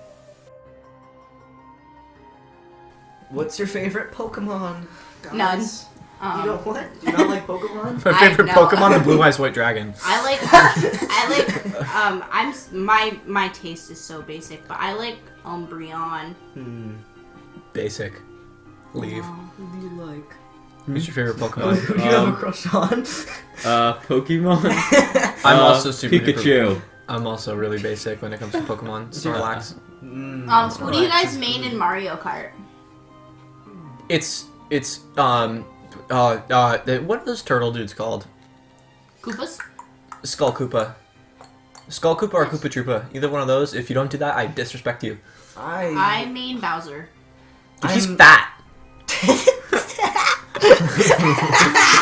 What's your favorite Pokemon? None. You don't what? Do you not like Pokemon? My favorite know. Pokemon, the Blue Eyes White Dragon. My taste is so basic, but I like Umbreon. Basic. Leave. Who do you like? Who's your favorite Who Pokemon? do you have a crush on? Pokemon. I'm also super Pikachu. I'm also really basic when it comes to Pokemon. Snorlax. Who do you guys main in Mario Kart? It's what are those turtle dudes called? Koopas? Skull Koopa. Skull Koopa or Koopa Troopa. Either one of those. If you don't do that, I disrespect you. I main Bowser. Dude, he's fat.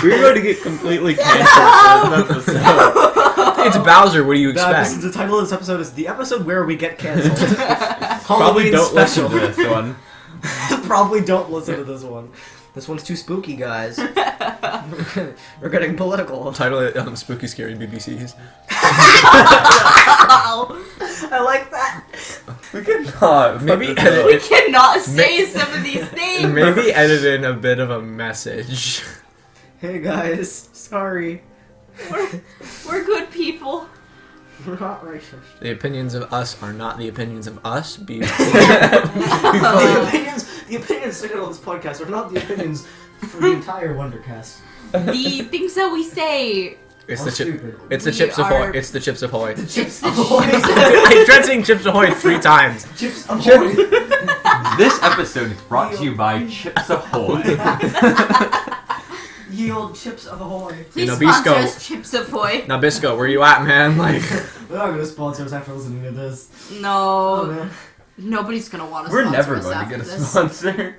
We're going to get completely canceled for this episode. It's Bowser. What do you expect? The title of this episode is The Episode Where We Get Cancelled. Probably Halloween don't special. listen to this one. Probably don't listen to this one. This one's too spooky, guys. We're getting political. Title it Spooky Scary BBCs. I like that. We cannot. Maybe fuck this up. We cannot say some of these things. Maybe edit in a bit of a message. Hey guys, sorry. We're good people. We're not racist. The opinions of us are not the opinions of us. Be The opinions taken on this podcast are not the opinions for the entire Wondercast. The things that we say. It's How the chip. stupid. It's the We Chips Ahoy. are- It's the Chips Ahoy. Chips Ahoy. I tried saying Chips Ahoy 3 times. Chips Ahoy. This episode is brought to you by Chips Ahoy. Ye old Chips Ahoy. Please Nabisco. sponsor us, Chips Ahoy. Nabisco, where you at, man? Like, They're not gonna sponsor us after listening to this. Oh No, man. nobody's gonna want to We're sponsor never us going to after get a this. sponsor.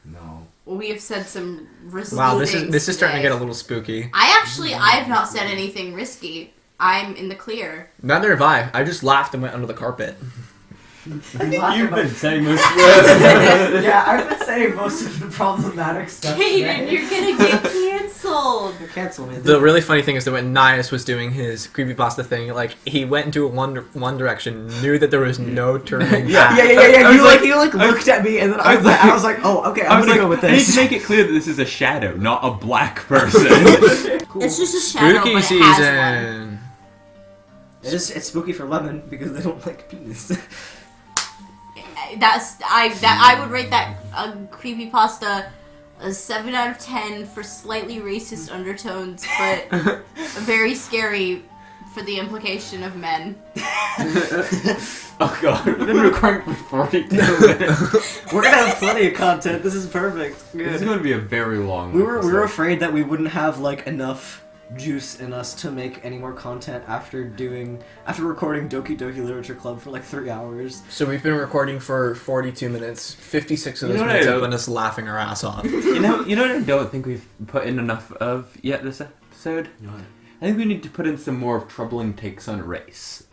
No. We have said some risky wow, this things is starting to today. get a little spooky. I have not said anything risky. I'm in the clear. Neither have I. I just laughed and went under the carpet. You've been saying most of it. Yeah, I've been saying most of the problematic stuff. Kaden, you're gonna get canceled. Cancel me. The really funny thing is that when Nias was doing his creepypasta thing, like, he went into one direction, knew that there was no turning Yeah. back. You looked at me, and then I was like, oh, okay, I'm gonna go with I need this. to make it clear that this is a shadow, not a black person. It's just a shadow, Spooky but it has one. season. It's spooky for Lemon because they don't like penis. I would rate that creepypasta a 7 out of 10 for slightly racist undertones, but very scary for the implication of men. Oh god, we've been recording for 42 minutes. We're gonna have plenty of content. This is perfect. This is going to be a very long We were episode. afraid that we wouldn't have like enough juice in us to make any more content after recording Doki Doki Literature Club for like 3 hours. So we've been recording for 42 minutes. 56 of You those know what minutes I- have been us laughing our ass off. You know what I don't think we've put in enough of yet this episode? I think we need to put in some more troubling takes on race.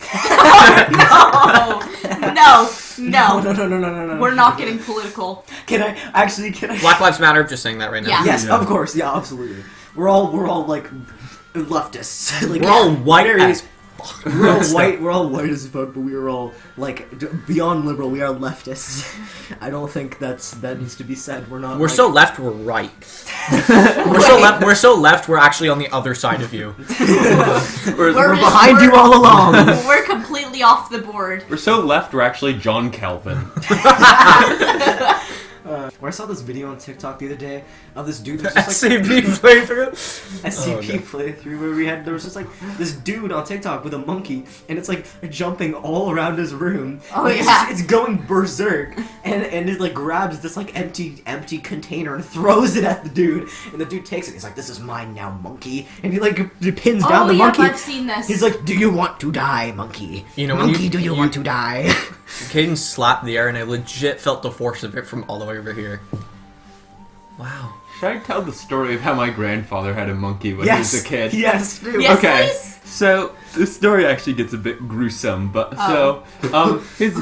No. We're not getting political. Can I? Black Lives Matter, just saying that right now. Yeah. Yes, Yeah. of course. Yeah, absolutely. We're all like leftists. Like, We're all white as We're all white. We're all white as fuck, but we are all like beyond liberal. We are leftists. I don't think that needs to be said. We're not. We're like, so left, we're right. We're so left, we're actually on the other side of you. We're behind you all along. We're completely off the board. We're so left, we're actually John Calvin. Where I saw this video on TikTok the other day of this dude that was just like SCP playthrough. SCP playthrough where there was just like this dude on TikTok with a monkey and it's like jumping all around his room. Oh, Like, yeah. it's going berserk and it like grabs this like empty container and throws it at the dude and the dude takes it. He's like, "This is mine now, monkey," and he like pins down the monkey. I've seen this. He's like, "Do you want to die, monkey? You know, when monkey, do you want to die?" Caden slapped the air and I legit felt the force of it from all the way over here. Wow. Should I tell the story of how my grandfather had a monkey when Yes, he was a kid? yes, do. Yes, Okay, please. so this story actually gets a bit gruesome, but his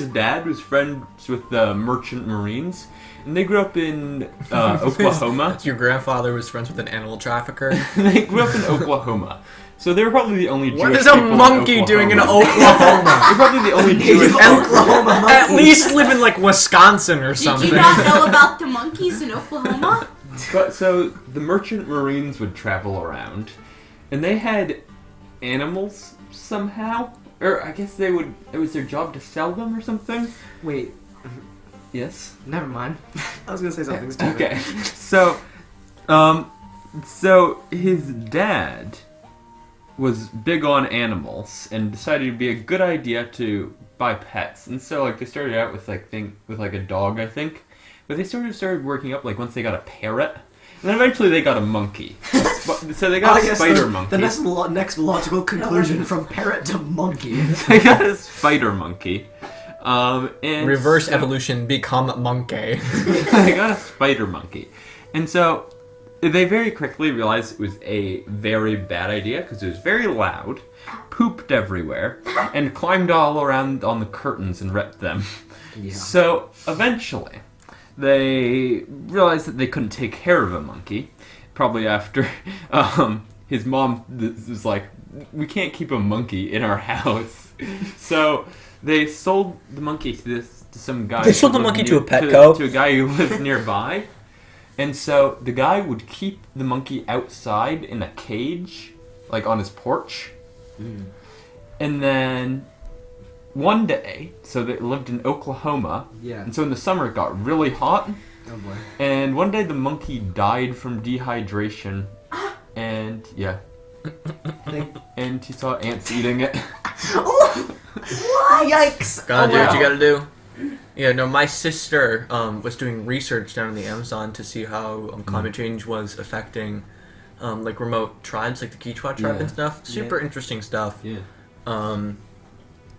dad was friends with the merchant marines, and they grew up in Oklahoma. Your grandfather was friends with an animal trafficker. They grew up in Oklahoma, so they were probably the only Jewish What is a people in monkey doing in Oklahoma. Oklahoma? They're probably the only Jewish. Oklahoma monkey. At least live in like Wisconsin or Did something. you not know about the monkeys in Oklahoma? But so the merchant marines would travel around, and they had animals somehow, or I guess it was their job to sell them or something. Wait, Yes. never mind. I was gonna say something stupid. Okay. So his dad was big on animals and decided it'd be a good idea to buy pets. And so like they started out with a dog, I think. But they started working up like once they got a parrot. And then eventually they got a monkey. So they got a spider monkey. The next logical conclusion from parrot to monkey. They got a spider monkey. And Reverse so- evolution, become monkey. They got a spider monkey. And so they very quickly realized it was a very bad idea because it was very loud, pooped everywhere, and climbed all around on the curtains and ripped them. Yeah. So eventually, they realized that they couldn't take care of a monkey. Probably after his mom was like, "We can't keep a monkey in our house." So they sold the monkey to some guy. They sold who the lived monkey to a near- Petco? to a guy who lived nearby. And so the guy would keep the monkey outside in a cage, like on his porch. And then one day, so they lived in Oklahoma. Yeah. And so in the summer it got really hot. Oh boy. And one day the monkey died from dehydration. And yeah. And he saw ants eating it. Yikes! Gotta do what wow. you gotta do. Yeah, no, my sister was doing research down in the Amazon to see how climate change was affecting like remote tribes, like the Quechua tribe and stuff. Super interesting stuff. Yeah.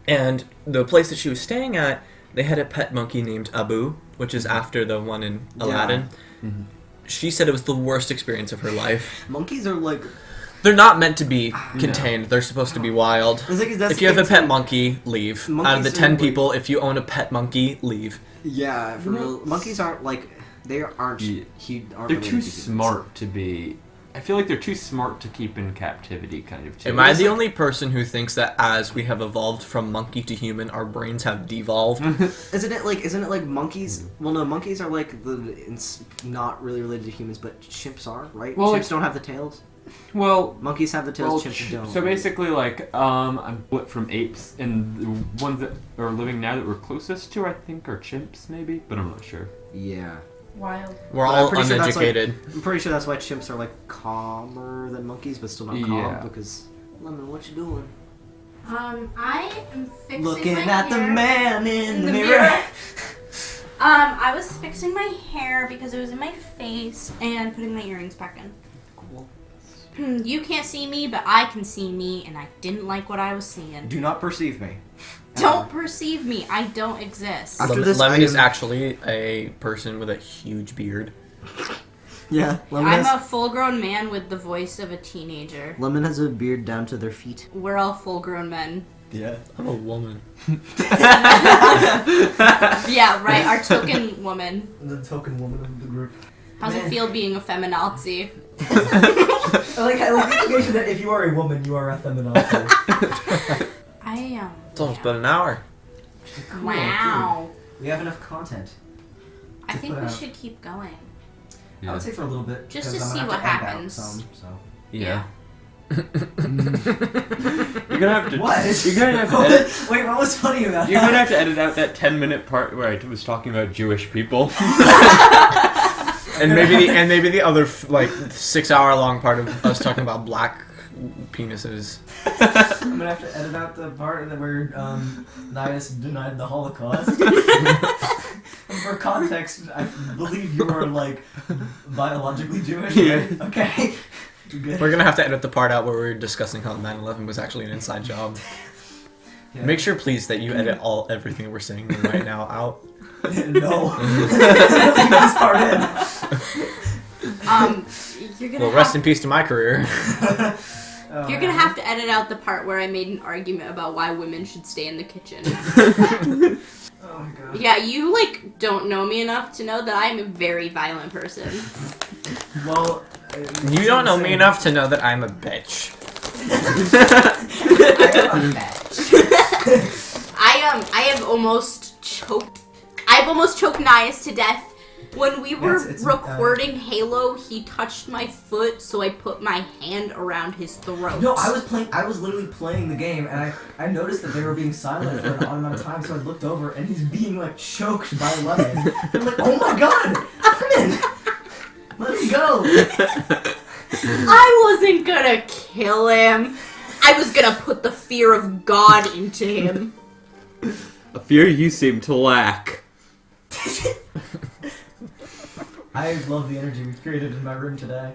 And the place that she was staying at, they had a pet monkey named Abu, which is after the one in Aladdin. She said it was the worst experience of her life. Monkeys are like They're not meant to be contained. They're supposed to be wild. The thing is, that's If you have a the pet thing, monkey, leave. Out of Monkeys the are 10 like- people, if you own a pet monkey, leave. Yeah, for real. Monkeys aren't like they aren't Yeah. huge. They're too smart to be. I feel like they're too smart to keep in captivity, kind of. Too. Am I the only person who thinks that as we have evolved from monkey to human, our brains have devolved? Isn't it like monkeys? Well, no, monkeys are like it's not really related to humans, but chimps are, right? Well, Chimps don't have the tails. Well, Monkeys have the tails. Chimps don't. so basically, like, I'm split from apes, and the ones that are living now that we're closest to, I think, are chimps, maybe, but I'm not sure. Yeah. Wild. We're But I'm all pretty sure that's, like- uneducated. I'm pretty sure that's why chimps are like calmer than monkeys, but still not calm Yeah. because. Lemon, what you doing? I am fixing Looking my at the hair. man in the mirror. I was fixing my hair because it was in my face and putting my earrings back in. Cool. You can't see me, but I can see me, and I didn't like what I was seeing. Do not perceive me. Don't perceive me. I don't exist. After this, Lemon I is am- actually a person with a huge beard. Yeah, Lemon I'm has, a full-grown man with the voice of a teenager. Lemon has a beard down to their feet. We're all full-grown men. Yeah. I'm a woman. Yeah, right. Our token woman. The token woman of the group. How's it feel being a feminazi? I like the implication that if you are a woman, you are a feminazi. I am. It's almost been an hour. Wow. We have enough content. I think put we out. should keep going. I would say for a little bit. Just 'cause to I'm see gonna what have to edit out happens. Some, so. Yeah. You're gonna have to. What? You're gonna have to edit. Wait, what was funny about You're that? gonna have to edit out that 10-minute part where I was talking about Jewish people. And maybe the other 6-hour long part of us talking about black penises. I'm gonna have to edit out the part that where Nidus denied the Holocaust. For context, I believe you are like biologically Jewish. Right? Okay. Good. We're gonna have to edit the part out where we're discussing how 9/11 was actually an inside job. Yeah. Make sure, please, that you edit everything we're saying right now out. No. Leave this part in. You're gonna Well, rest in peace to my career. Oh, You're gonna have to edit out the part where I made an argument about why women should stay in the kitchen. Oh my god. Yeah, you don't know me enough to know that I'm a very violent person. Well, You don't know me enough to know that I'm a bitch. I have almost choked. I've almost choked Nias to death. When we were It's- recording Halo, he touched my foot, so I put my hand around his throat. No, I was literally playing the game, and I noticed that they were being silent for an odd amount of time, so I looked over, and he's being, choked by Lemon. I'm like, oh my god! Lemon! Let him go! I wasn't gonna kill him. I was gonna put the fear of God into him. A fear you seem to lack. I love the energy we've created in my room today.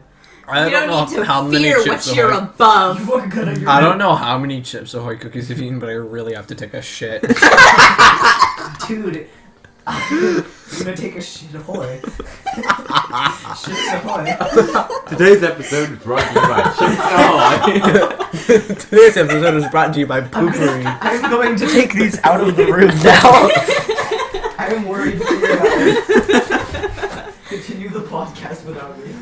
I You don't don't need know to how many fear chips what you're Ahoy. above. You are good at your I don't know how many Chips Ahoy cookies you've eaten, but I really have to take a shit. Dude, I'm gonna take a shit ahoy. Shits ahoy. Today's episode is brought to you by Chips Ahoy. Today's episode is brought to you by Poopery. I'm going to take these out of the room now. I am worried for your health. Continue the podcast without me.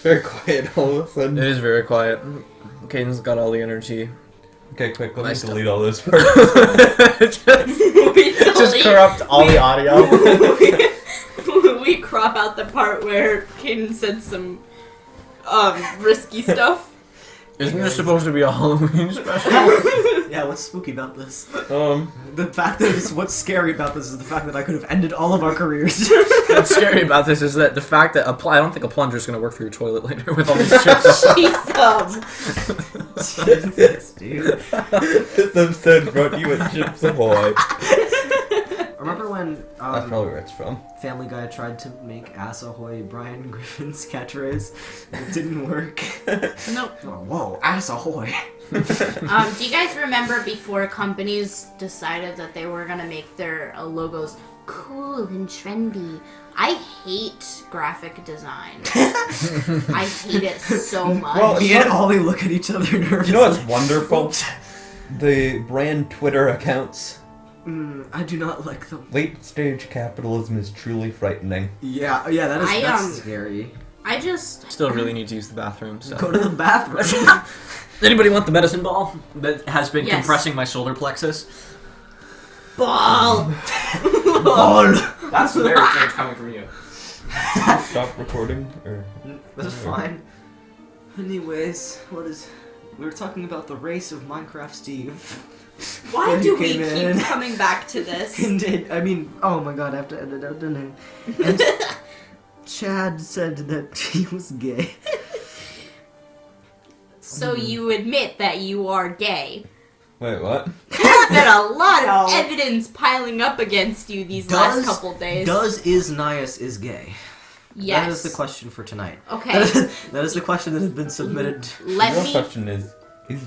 Very quiet all of a sudden. It is very quiet. Caden's got all the energy. Okay, quick, let me Nice delete all this part. Just corrupt all the audio. We crop out the part where Caden said some risky stuff. Isn't this supposed to be a Halloween special? Yeah, what's spooky about this? The fact that what's scary about this is the fact that I could have ended all of our careers. What's scary about this is that the fact that I don't think a plunger is going to work for your toilet later with all these chips. Jesus. Jesus, dude. This episode brought to you with Chips Ahoy. Remember when That's probably where it's from. Family Guy tried to make Ass Ahoy Brian Griffin's catchphrase? It didn't work. Nope. Oh, whoa, Ass Ahoy. Do you guys remember before companies decided that they were gonna make their logos cool and trendy? I hate graphic design. I hate it so much. Well, Me and Ollie look at each other nervously. You know what's wonderful? The brand Twitter accounts. I do not like them. Late stage capitalism is truly frightening. Yeah, that's scary. I just Still really need to use the bathroom. So. Go to the bathroom. Anybody want the medicine ball that has been Yes. compressing my solar plexus? ball. That's very strange coming from you. Stop recording? Or... That's fine. Anyways, we were talking about the race of Minecraft Steve. Why When do he we came keep in. coming back to this? Oh my god, I have to edit out the name. And Chad said that he was gay. So you admit that you are gay. Wait, what? There's been a lot of No. evidence piling up against you these last couple days. Is Nias is gay? Yes. That is the question for tonight. Okay. That is the question that has been submitted. The Let real me question is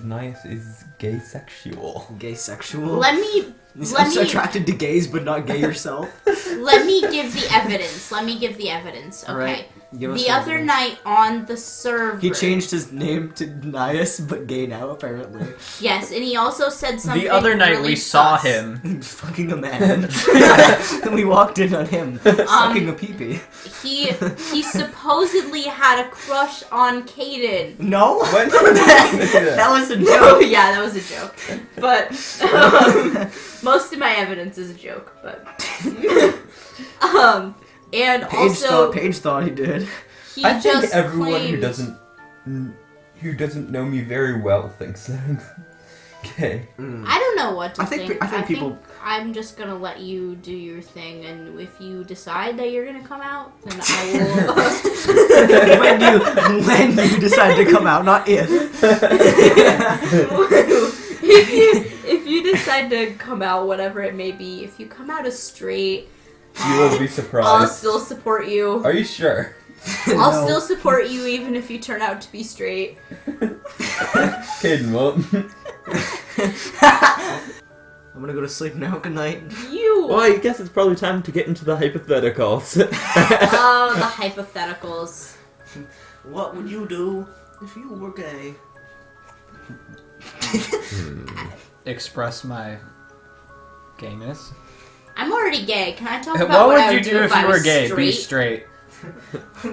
Nias is gay sexual? Gay sexual? let me I'm so attracted to gays but not gay yourself. let me give the evidence. Let me give the evidence. Okay. Alright, give us The other evidence. night on the server. He changed his name to Nias, but gay now apparently. Yes, and he also said something. The other night really we saw sus. him. Fucking a man. And we walked in on him sucking a peepee. He supposedly had a crush on Caden. No? What? That was a No, joke. yeah, that was a joke. But most of my evidence is a joke. But and also Paige thought he did. he I think just everyone claimed, who doesn't know me very well thinks that I'm gay. I don't know what to I think think. I think people. I'm just gonna let you do your thing, and if you decide that you're gonna come out, then I when you decide to come out, not if. will. if you decide to come out, whatever it may be, if you come out as straight, You will be I'll surprised. still support you. Are you sure? I'll No. still support you even if you turn out to be straight. Caden won't. I'm gonna go to sleep now. Good night. You. Well, I guess it's probably time to get into the hypotheticals. Oh, the hypotheticals. What would you do if you were gay? Express my gayness. I'm already gay. Can I talk What about what I would you would do if I you were was gay? straight? Be straight.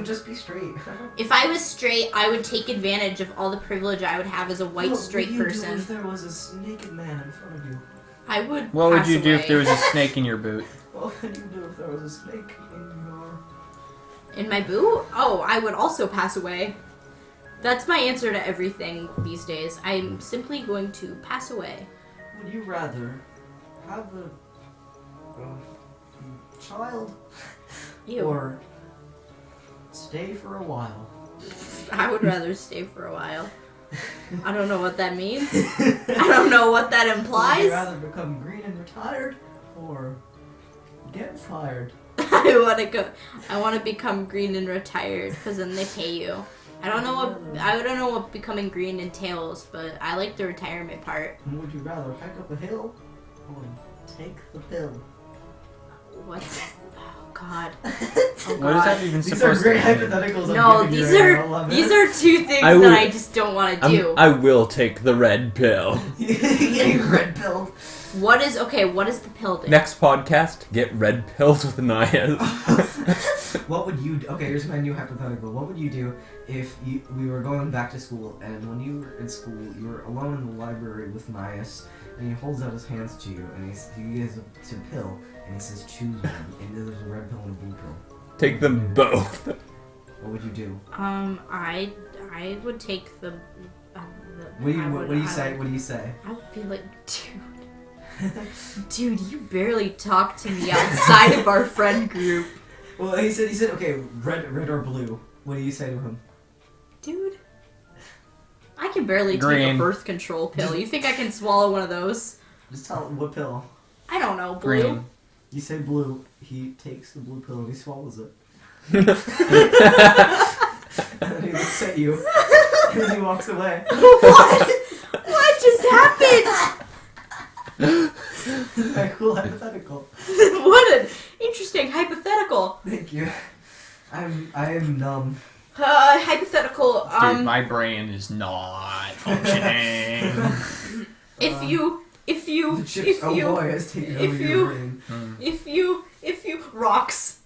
Just be straight. If I was straight, I would take advantage of all the privilege I would have as a white straight What would you do person. if there was a naked man in front of you? I would. What would pass you do if away. there was a snake in your boot? What would you do if there was a snake in your... In my boot? Oh, I would also pass away. That's my answer to everything these days. I'm simply going to pass away. Would you rather have a child Ew. or stay for a while? I would rather stay for a while. I don't know what that means. I don't know what that Would implies. you rather become green and retired or get fired? I want to become green and retired because then they pay you. I don't know what becoming green entails, but I like the retirement part. Would you rather hike up a hill or take the pill? What? Oh God. Oh What is God. that even These are supposed great to mean? hypotheticals. No, I'm giving these you right now. I love are it. two things I that would- I just don't want to do. I will take the red pill. Getting red pilled. What is the pill do? Next podcast, get red pills with Nias. What would you do? Okay, here's my new hypothetical. What would you do if we were going back to school and when you were in school, you were alone in the library with Nias and he holds out his hands to you and he gives a pill and he says choose one and there's a red pill and a blue pill. Take them both. What would you do? I would take the. What do you say? What do you say? I would be like, dude, you barely talk to me outside of our friend group. Well, he said, okay, red or blue. What do you say to him? Dude, I can barely take Green. a birth control pill. You think I can swallow one of those? Just tell him what pill. I don't know, blue. Green. You say blue. He takes the blue pill and he swallows it. And then he looks at you. And then he walks away. What just happened? A cool hypothetical. What an interesting hypothetical. Thank you. I am numb. Hypothetical. Dude, my brain is not functioning. If you The chips Ahoy has taken over your brain. if you rocks.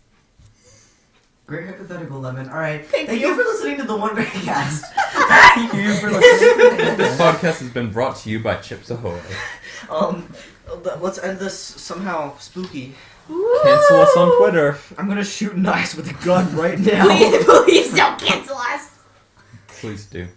Great hypothetical, Lemon. Alright. Thank you you. for listening to the Wondercast. Thank you for listening. This podcast has been brought to you by Chips Ahoy. Let's end this somehow spooky. Cancel us on Twitter. I'm gonna shoot Nice with a gun right now. Please don't cancel us. Please do.